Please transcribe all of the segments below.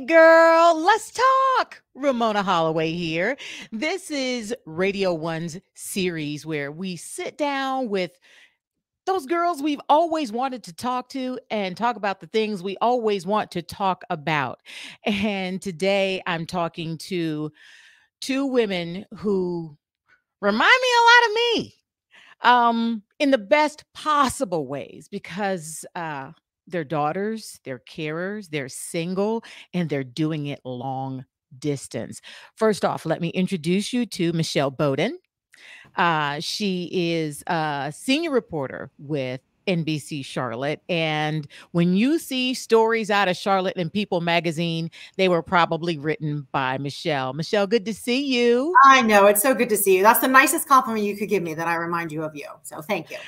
girl, let's talk. Ramona Holloway here. This is Radio One's series where we sit down with those girls we've always wanted to talk to and talk about the things we always want to talk about. And today I'm talking to two women who remind me a lot of me in the best possible ways because they're daughters, they're carers, they're single, and they're doing it long distance. First off, let me introduce you to Michelle Boudin. She is a senior reporter with NBC Charlotte. And when you see stories out of Charlotte in People magazine, they were probably written by Michelle. Michelle, good to see you. I know. It's so good to see you. That's the nicest compliment you could give me, that I remind you of you. So thank you.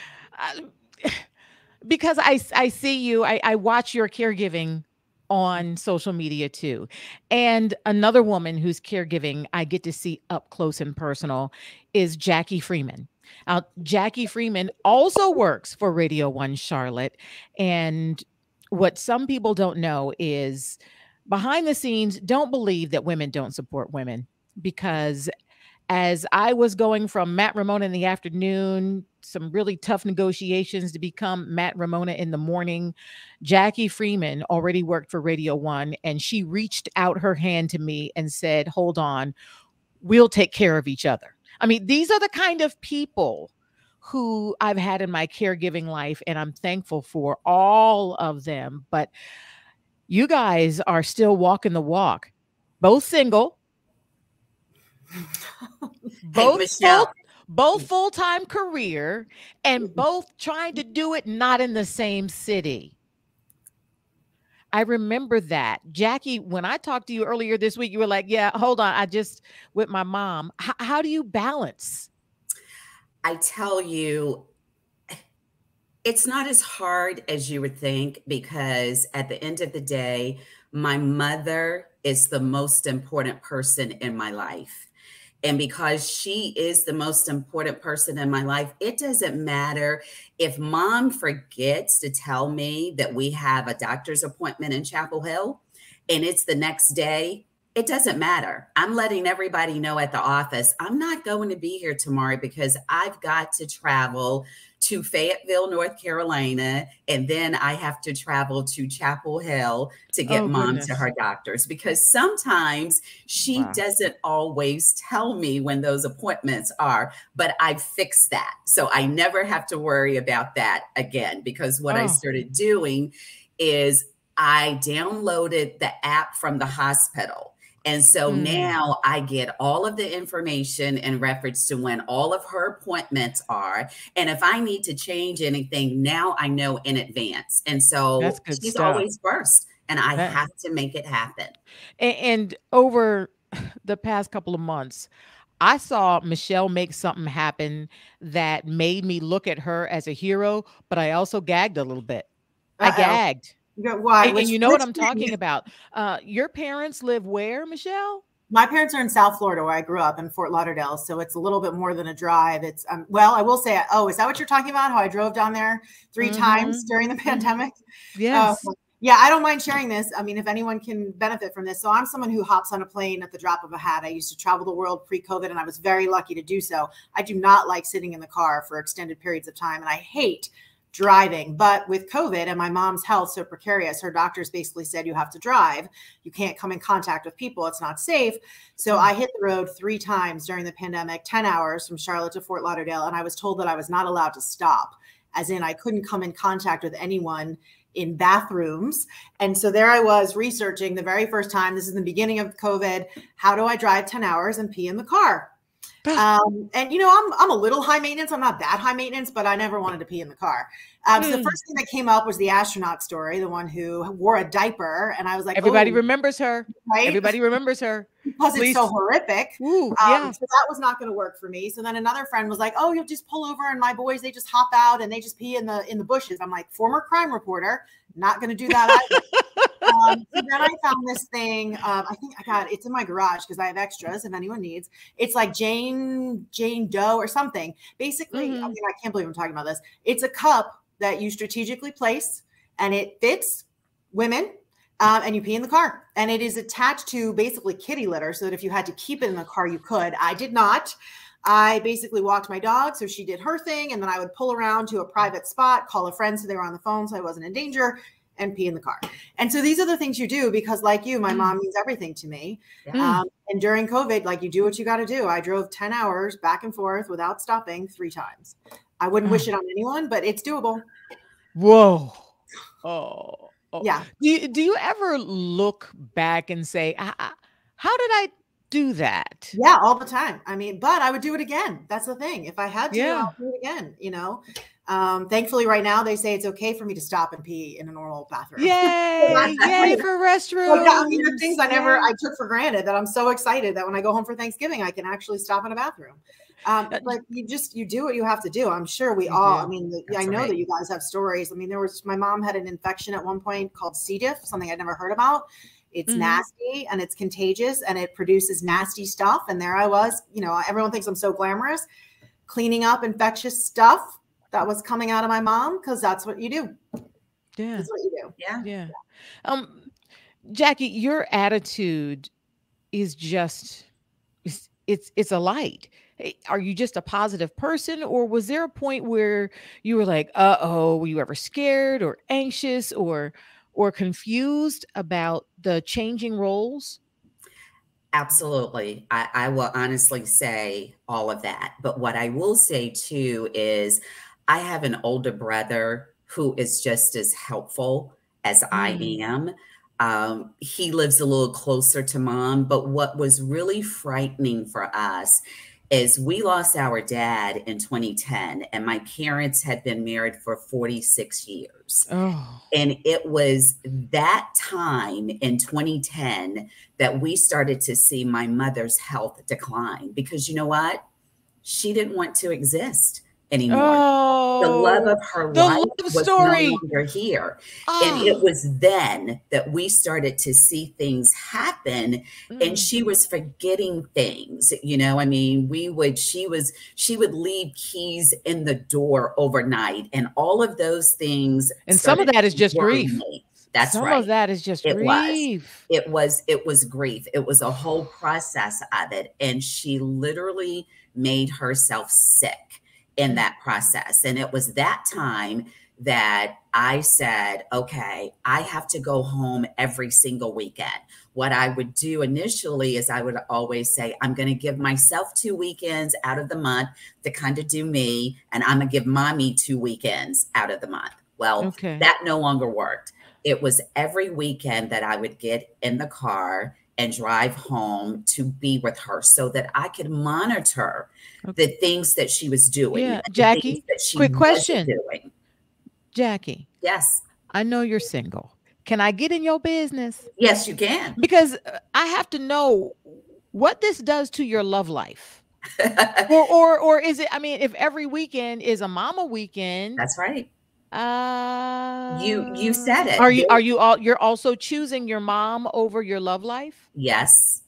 Because I see you, I watch your caregiving on social media too. And another woman who's caregiving I get to see up close and personal is Jacque Freeman. Jacque Freeman also works for Radio One Charlotte. And what some people don't know is behind the scenes, don't believe that women don't support women, because as I was going from Matt Ramona in the afternoon, some really tough negotiations to become Matt Ramona in the morning, Jacque Freeman already worked for Radio One, and she reached out her hand to me and said, hold on, we'll take care of each other. I mean, these are the kind of people who I've had in my caregiving life, and I'm thankful for all of them. But you guys are still walking the walk, both single, both full-time career, and both trying to do it not in the same city. I remember that. Jacque, when I talked to you earlier this week, you were like, yeah, hold on, I just with my mom. How do you balance? I tell you, it's not as hard as you would think, because at the end of the day, my mother is the most important person in my life. And because she is the most important person in my life, it doesn't matter if mom forgets to tell me that we have a doctor's appointment in Chapel Hill and it's the next day. It doesn't matter. I'm letting everybody know at the office, I'm not going to be here tomorrow because I've got to travel to Fayetteville, North Carolina, and then I have to travel to Chapel Hill to get mom to her doctors, because sometimes she doesn't always tell me when those appointments are, but I fixed that. So I never have to worry about that again, because what I started doing is I downloaded the app from the hospital. And so now I get all of the information in reference to when all of her appointments are. And if I need to change anything, now I know in advance. And so she's always first, and I have to make it happen. And over the past couple of months, I saw Michelle make something happen that made me look at her as a hero, but I also gagged a little bit. I gagged. Why? And you know what I'm talking about. Your parents live where, Michelle? My parents are in South Florida, where I grew up, in Fort Lauderdale. So it's a little bit more than a drive. It's well, I will say, is that what you're talking about? How I drove down there 3 times during the pandemic? Yes. Yeah, I don't mind sharing this. I mean, if anyone can benefit from this. So I'm someone who hops on a plane at the drop of a hat. I used to travel the world pre-COVID, and I was very lucky to do so. I do not like sitting in the car for extended periods of time, and I hate driving. But with COVID and my mom's health so precarious, her doctors basically said, you have to drive. You can't come in contact with people. It's not safe. So I hit the road 3 times during the pandemic, 10 hours from Charlotte to Fort Lauderdale. And I was told that I was not allowed to stop, as in I couldn't come in contact with anyone in bathrooms. And so there I was researching the very first time, this is the beginning of COVID, how do I drive 10 hours and pee in the car? And you know, I'm a little high maintenance. I'm not that high maintenance, but I never wanted to pee in the car. So the first thing that came up was the astronaut story, the one who wore a diaper. And I was like, everybody remembers her, right? Everybody remembers her because it's so horrific. Ooh, So that was not going to work for me. So then another friend was like, oh, you'll just pull over, and my boys, they just hop out and they just pee in the bushes. I'm like, former crime reporter, not going to do that either. So then I found this thing. I think I got it's in my garage because I have extras if anyone needs. It's like Jane Doe or something. Basically, I mean, I can't believe I'm talking about this. It's a cup that you strategically place, and it fits women, And you pee in the car, and it is attached to basically kitty litter, so that if you had to keep it in the car, you could. I did not. I basically walked my dog, so she did her thing, and then I would pull around to a private spot, call a friend so they were on the phone so I wasn't in danger, and pee in the car. And so these are the things you do, because like you, my mom means everything to me. And during COVID, like, you do what you got to do. I drove 10 hours back and forth without stopping 3 times. I wouldn't wish it on anyone, but it's doable. Whoa. Oh. Yeah. Do you ever look back and say, how did I do that? Yeah, all the time. I mean, but I would do it again. That's the thing. If I had to, Yeah. I'll do it again, you know? Thankfully right now they say it's okay for me to stop and pee in a normal bathroom. Yay, yay for restrooms. I mean, the things I took for granted, that I'm so excited that when I go home for Thanksgiving, I can actually stop in a bathroom. But you do what you have to do. I'm sure we all, I mean, I know that you guys have stories. I mean, my mom had an infection at one point called C. diff, something I'd never heard about. It's nasty and it's contagious and it produces nasty stuff. And there I was, you know, everyone thinks I'm so glamorous, cleaning up infectious stuff that was coming out of my mom, because that's what you do. Yeah. That's what you do. Yeah. Jacque, your attitude is just, it's a light. Are you just a positive person, or was there a point where you were like, were you ever scared or anxious or confused about the changing roles? Absolutely. I will honestly say all of that. But what I will say too is I have an older brother who is just as helpful as I am. He lives a little closer to mom, but what was really frightening for us is we lost our dad in 2010, and my parents had been married for 46 years. Oh. And it was that time in 2010 that we started to see my mother's health decline, because you know what? She didn't want to exist anymore. Oh, the love of her the life love was story. no longer here. And it was then that we started to see things happen, and she was forgetting things. You know, I mean, she would leave keys in the door overnight, and all of those things. And some of that is just grief. That's some right. of that is just grief. It was grief. It was a whole process of it. And she literally made herself sick in that process. And it was that time that I said, okay, I have to go home every single weekend. What I would do initially is I would always say, I'm going to give myself 2 weekends out of the month to kind of do me. And I'm going to give mommy 2 weekends out of the month. Well, that no longer worked. It was every weekend that I would get in the car and drive home to be with her so that I could monitor the things that she was doing. Yeah. Jacque, quick question. Jacque. Yes. I know you're single. Can I get in your business? Yes, you can. Because I have to know what this does to your love life. or is it, I mean, if every weekend is a mama weekend. That's right. You said it. You're also choosing your mom over your love life? Yes.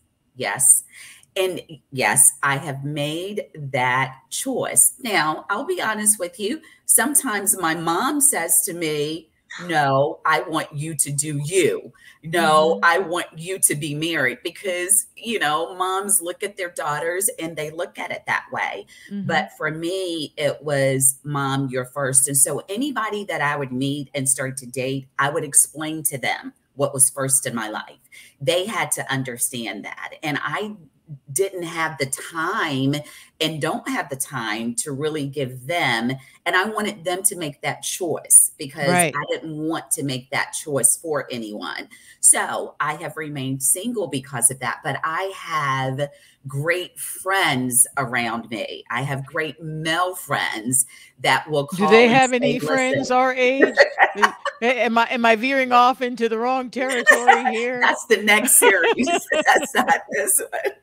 And yes, I have made that choice. Now, I'll be honest with you. Sometimes my mom says to me, no, I want you to do you. No, I want you to be married, because, you know, moms look at their daughters and they look at it that way. But for me, it was, mom, you're first. And so anybody that I would meet and start to date, I would explain to them what was first in my life. They had to understand that. And I didn't have the time and don't have the time to really give them. And I wanted them to make that choice, because I didn't want to make that choice for anyone. So I have remained single because of that. But I have great friends around me. I have great male friends that will call. Do they have any friends our age? Am I veering off into the wrong territory here? That's the next series. That's not this one.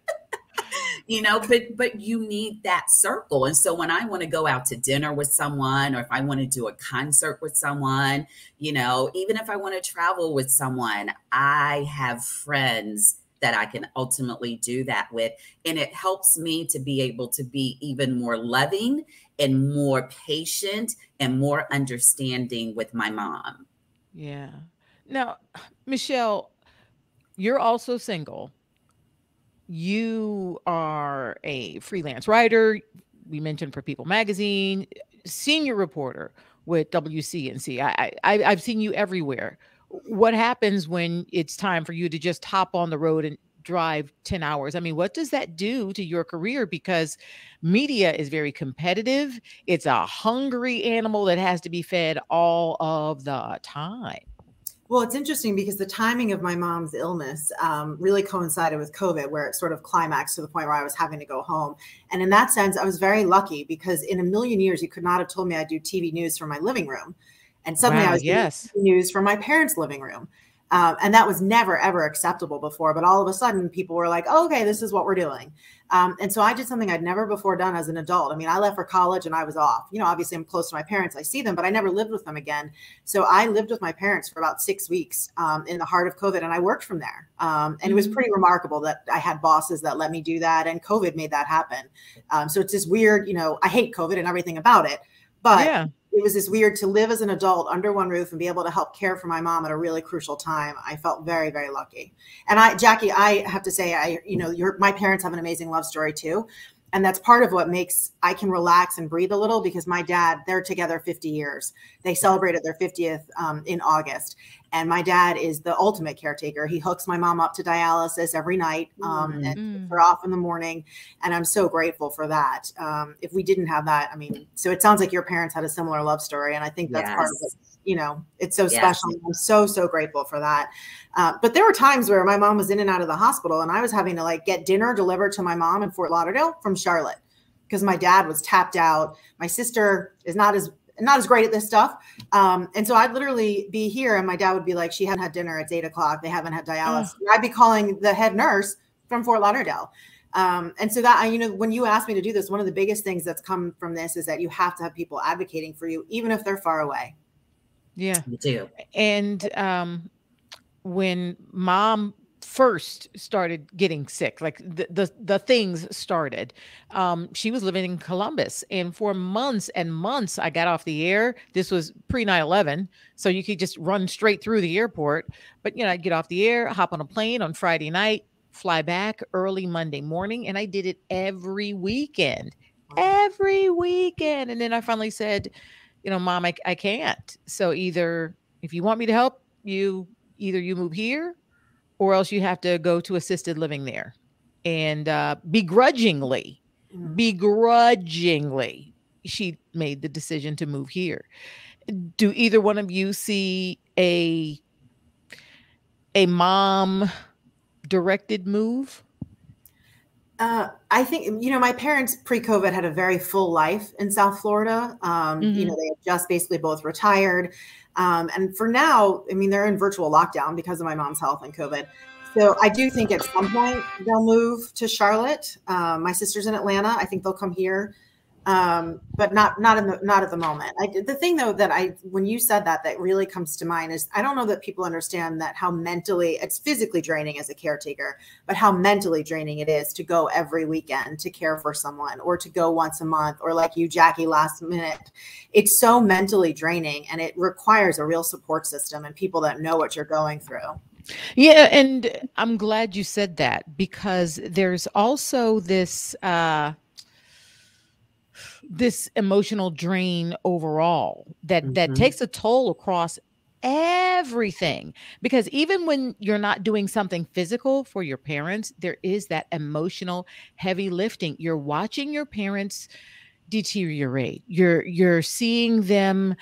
You know, but you need that circle. And so when I want to go out to dinner with someone, or if I want to do a concert with someone, you know, even if I want to travel with someone, I have friends that I can ultimately do that with. And it helps me to be able to be even more loving and more patient and more understanding with my mom. Yeah. Now, Michelle, you're also single. You are a freelance writer. We mentioned for People Magazine, senior reporter with WCNC. I've seen you everywhere. What happens when it's time for you to just hop on the road and drive 10 hours? I mean, what does that do to your career? Because media is very competitive. It's a hungry animal that has to be fed all of the time. Well, it's interesting because the timing of my mom's illness really coincided with COVID, where it sort of climaxed to the point where I was having to go home. And in that sense, I was very lucky because in a million years, you could not have told me I'd do TV news from my living room. And suddenly Wow, I was doing yes. TV news from my parents' living room. And that was never, ever acceptable before. But all of a sudden, people were like, oh, okay, this is what we're doing. And so I did something I'd never before done as an adult. I mean, I left for college and I was off. You know, obviously, I'm close to my parents. I see them, but I never lived with them again. So I lived with my parents for about 6 weeks in the heart of COVID, and I worked from there. And it was pretty remarkable that I had bosses that let me do that, and COVID made that happen. So it's this weird, you know, I hate COVID and everything about it, but Yeah. it was this weird to live as an adult under one roof and be able to help care for my mom at a really crucial time. I felt very, very lucky. And Jackie, I have to say, my parents have an amazing love story too. And that's part of what makes I can relax and breathe a little, because my dad, they're together 50 years. They celebrated their 50th in August. And my dad is the ultimate caretaker. He hooks my mom up to dialysis every night and takes her off in the morning. And I'm so grateful for that. If we didn't have that, I mean, so it sounds like your parents had a similar love story. And I think that's part of it. You know, it's so special. I'm so, so grateful for that. But there were times where my mom was in and out of the hospital, and I was having to like get dinner delivered to my mom in Fort Lauderdale from Charlotte because my dad was tapped out. My sister is not as great at this stuff. And so I'd literally be here and my dad would be like, she hadn't had dinner. It's 8 o'clock. They haven't had dialysis. I'd be calling the head nurse from Fort Lauderdale. And so that, you know, when you asked me to do this, one of the biggest things that's come from this is that you have to have people advocating for you, even if they're far away. Yeah. You do. And when mom first started getting sick, like the things started, she was living in Columbus, and for months and months I got off the air. This was pre 9/11, so you could just run straight through the airport. But you know, I'd get off the air, hop on a plane on Friday night, fly back early Monday morning, and I did it every weekend. And then I finally said, you know, Mom, I can't. So either if you want me to help you, either you move here or else you have to go to assisted living there. And begrudgingly, she made the decision to move here. Do either one of you see a mom directed move? I think, you know, my parents pre-COVID had a very full life in South Florida. You know, they had just basically both retired. And for now, I mean, they're in virtual lockdown because of my mom's health and COVID. So I do think at some point they'll move to Charlotte. My sister's in Atlanta. I think they'll come here. But not at the moment. The thing though when you said that really comes to mind is I don't know that people understand that how mentally it's physically draining as a caretaker, but how mentally draining it is to go every weekend to care for someone, or to go once a month, or like you, Jackie, last minute. It's so mentally draining, and it requires a real support system and people that know what you're going through. Yeah, and I'm glad you said that, because there's also this emotional drain overall that takes a toll across everything. Because even when you're not doing something physical for your parents, there is that emotional heavy lifting. You're watching your parents deteriorate. You're seeing them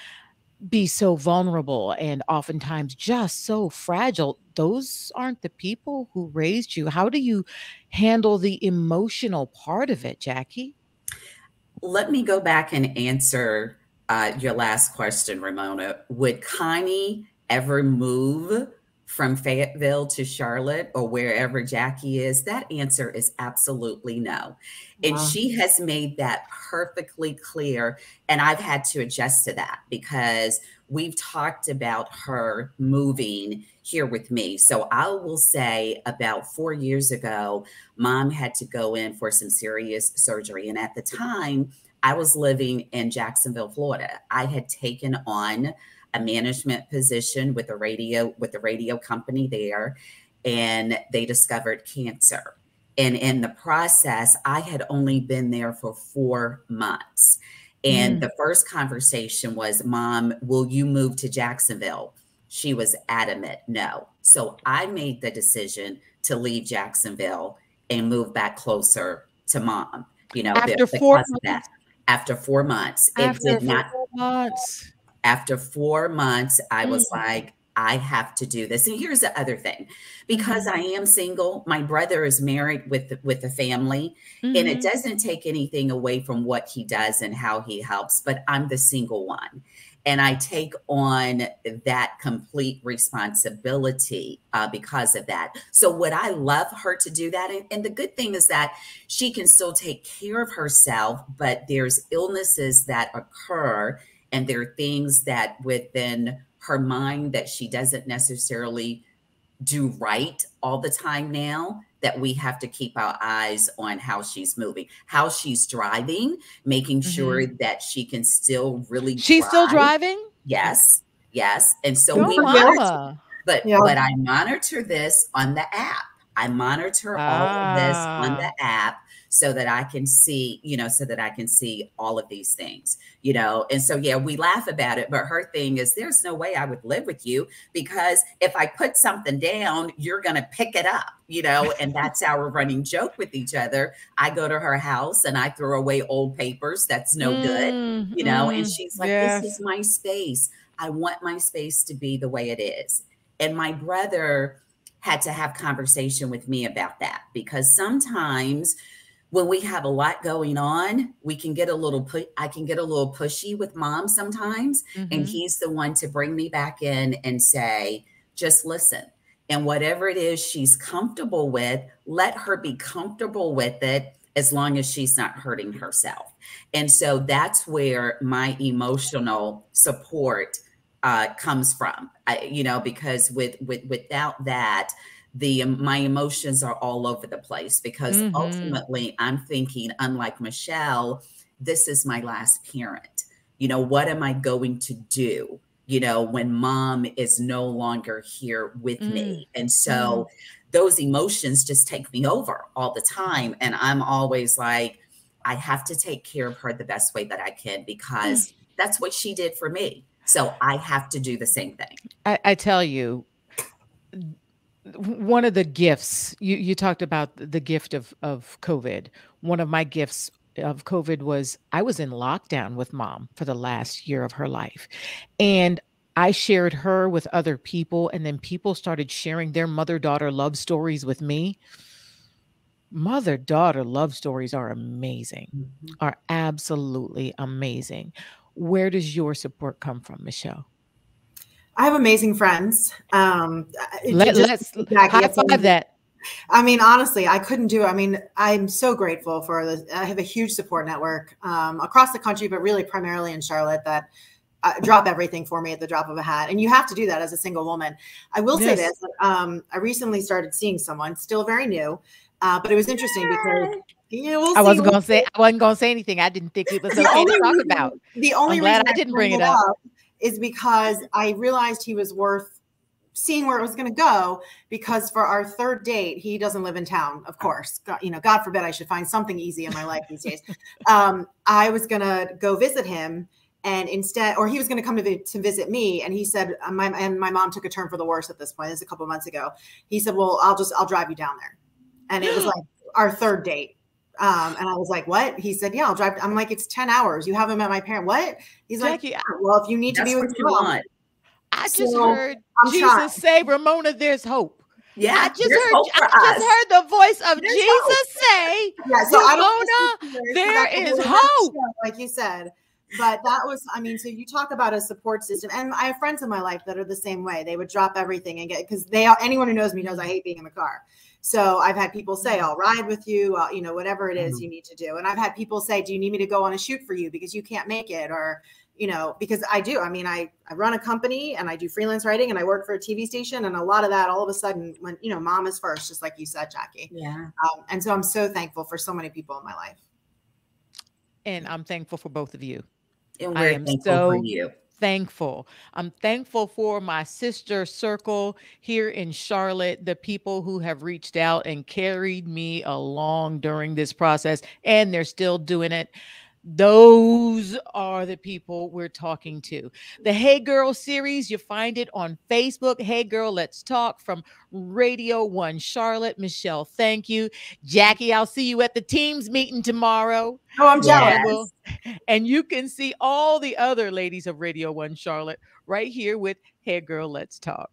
be so vulnerable and oftentimes just so fragile. Those aren't the people who raised you. How do you handle the emotional part of it, Jackie? Let me go back and answer your last question, Ramona. Would Connie ever move from Fayetteville to Charlotte or wherever Jackie is? That answer is absolutely no. And she has made that perfectly clear. And I've had to adjust to that because we've talked about her moving here with me. So I will say about 4 years ago, Mom had to go in for some serious surgery. And at the time, I was living in Jacksonville, Florida. I had taken on a management position with the radio company there, and they discovered cancer. And in the process, I had only been there for 4 months. And the first conversation was, Mom, will you move to Jacksonville? She was adamant, no. So I made the decision to leave Jacksonville and move back closer to Mom, you know, After because 4 of that. After 4 months, it did not. 4 months. After 4 months, I was like, I have to do this. And here's the other thing, because I am single, my brother is married with a family, and it doesn't take anything away from what he does and how he helps, but I'm the single one. And I take on that complete responsibility because of that. So would I love her to do that? And the good thing is that she can still take care of herself, but there's illnesses that occur, and there are things that within her mind that she doesn't necessarily do right all the time now, that we have to keep our eyes on how she's moving, how she's driving, making sure that she can still really She's drive. still driving? Yes. Yes. And so Go we mama. but I monitor this on the app. I monitor all of this on the app so that I can see, you know, so that I can see all of these things, you know. And so, yeah, we laugh about it. But her thing is, there's no way I would live with you, because if I put something down, you're going to pick it up, you know. And that's our running joke with each other. I go to her house and I throw away old papers. That's no good, you know. And she's like, this is my space. I want my space to be the way it is. And my brother had to have conversation with me about that, because sometimes when we have a lot going on, we can get a little I can get a little pushy with Mom sometimes. And he's the one to bring me back in and say, just listen. And whatever it is she's comfortable with, let her be comfortable with it, as long as she's not hurting herself. And so that's where my emotional support comes from, you know, because without that, my emotions are all over the place, because ultimately I'm thinking, unlike Michelle, this is my last parent. You know, what am I going to do, you know, when Mom is no longer here with me? And so those emotions just take me over all the time. And I'm always like, I have to take care of her the best way that I can, because that's what she did for me. So I have to do the same thing. I tell you, one of the gifts, you talked about the gift of COVID. One of my gifts of COVID was I was in lockdown with Mom for the last year of her life. And I shared her with other people, and then people started sharing their mother-daughter love stories with me. Mother-daughter love stories are amazing, are absolutely amazing. Where does your support come from, Michelle? I have amazing friends. Let's high five that. I mean, honestly, I couldn't do it. I mean, I'm so grateful for this. I have a huge support network across the country, but really primarily in Charlotte, that drop everything for me at the drop of a hat. And you have to do that as a single woman. I will say this. I recently started seeing someone, still very new, but it was interesting because I wasn't going to say anything. I didn't think it was okay to talk about. The only reason I didn't bring it up is because I realized he was worth seeing where it was going to go, because for our third date, he doesn't live in town, of course. God, you know, God forbid I should find something easy in my life these days. I was going to go visit him, and instead, or he was going to come to visit me. And he said, and my mom took a turn for the worse at this point. This is a couple of months ago. He said, well, I'll drive you down there. And it was like our third date. And I was like, what? He said, yeah, I'll drive. I'm like, it's 10 hours. You haven't met my parent. What? He's Jackie, like, well, if you need to be with your mom. I just heard Jesus say, Ramona, there's hope. Yeah, I just heard the voice of Jesus say, Ramona, there is hope. Like you said. But that was, I mean, so you talk about a support system, and I have friends in my life that are the same way. They would drop everything and get, because anyone who knows me knows I hate being in the car. So I've had people say, I'll ride with you, you know, whatever it is you need to do. And I've had people say, do you need me to go on a shoot for you because you can't make it? Or, you know, because I do. I mean, I run a company and I do freelance writing and I work for a TV station. And a lot of that, all of a sudden, when, you know, mom is first, just like you said, Jackie. Yeah. And so I'm so thankful for so many people in my life. And I'm thankful for both of you. And we're thankful for you. thankful. I'm thankful for my sister circle here in Charlotte, the people who have reached out and carried me along during this process, and they're still doing it. Those are the people we're talking to. The Hey Girl series, you find it on Facebook. Hey Girl, Let's Talk from Radio 1 Charlotte. Michelle, thank you. Jackie, I'll see you at the Teams meeting tomorrow. Oh, I'm jealous. Yes. And you can see all the other ladies of Radio 1 Charlotte right here with Hey Girl, Let's Talk.